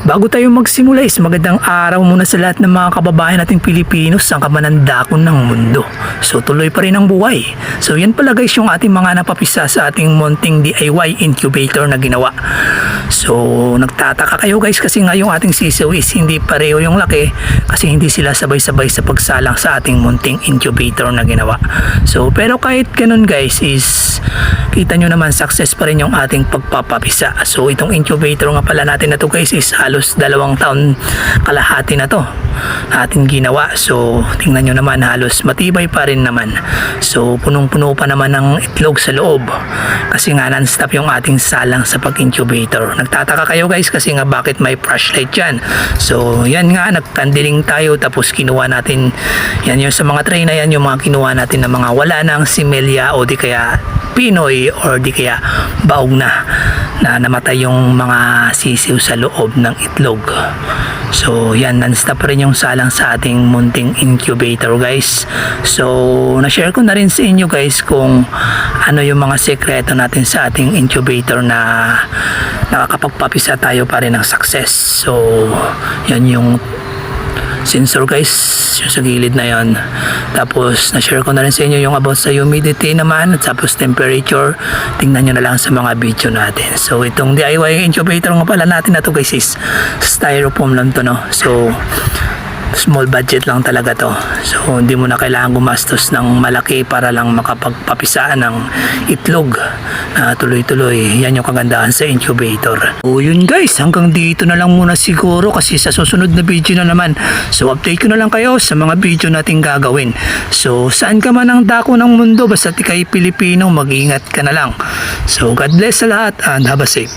Bago tayo magsimula is magandang araw muna sa lahat ng mga kababayan nating Pilipino sa kamanandakon ng mundo. So tuloy pa rin ang buhay. So yan pala guys yung ating mga napapisa sa ating munting DIY incubator na ginawa. So nagtataka kayo guys kasi nga yung ating sisiw is hindi pareho yung laki kasi hindi sila sabay-sabay sa pagsalang sa ating munting incubator na ginawa. So pero kahit ganun guys is kita nyo naman success pa rin yung ating pagpapapisa. So itong incubator nga pala natin na to guys is halos 2 taon kalahati na to ating ginawa. So tingnan nyo naman halos matibay pa rin naman. So punong-puno pa naman ng itlog sa loob kasi nga non-stop yung ating salang sa pag-incubator. Nagtataka kayo guys kasi nga bakit may flashlight dyan. So yan nga nagkandiling tayo tapos kinuha natin yan yung sa mga tray na yan yung mga kinuha natin na mga wala ng similya o di kaya Pinoy or di kaya baog na namatay yung mga sisiw sa loob ng itlog. So yan non-stop rin yung salang sa ating munting incubator guys. So na-share ko na rin sa inyo guys kung ano yung mga sekreto natin sa ating incubator na nakakapagpapisa tayo pa rin ng success. So yan yung sensor guys yung sa gilid na yon. Tapos na-share ko na rin sa inyo yung about sa humidity naman at tapos temperature. Tingnan nyo na lang sa mga video natin. So itong DIY incubator nga pala natin na to guys is styrofoam lang to no. So small budget lang talaga to. So hindi mo na kailangan gumastos ng malaki para lang makapagpapisaan ng itlog na tuloy-tuloy. Yan yung kagandahan sa incubator. So yun guys, hanggang dito na lang muna siguro kasi sa susunod na video na naman. So update ko na lang kayo sa mga video natin gagawin. So saan ka man ang dako ng mundo basta ikay Pilipino, mag-ingat ka na lang. So God bless sa lahat and have a safe.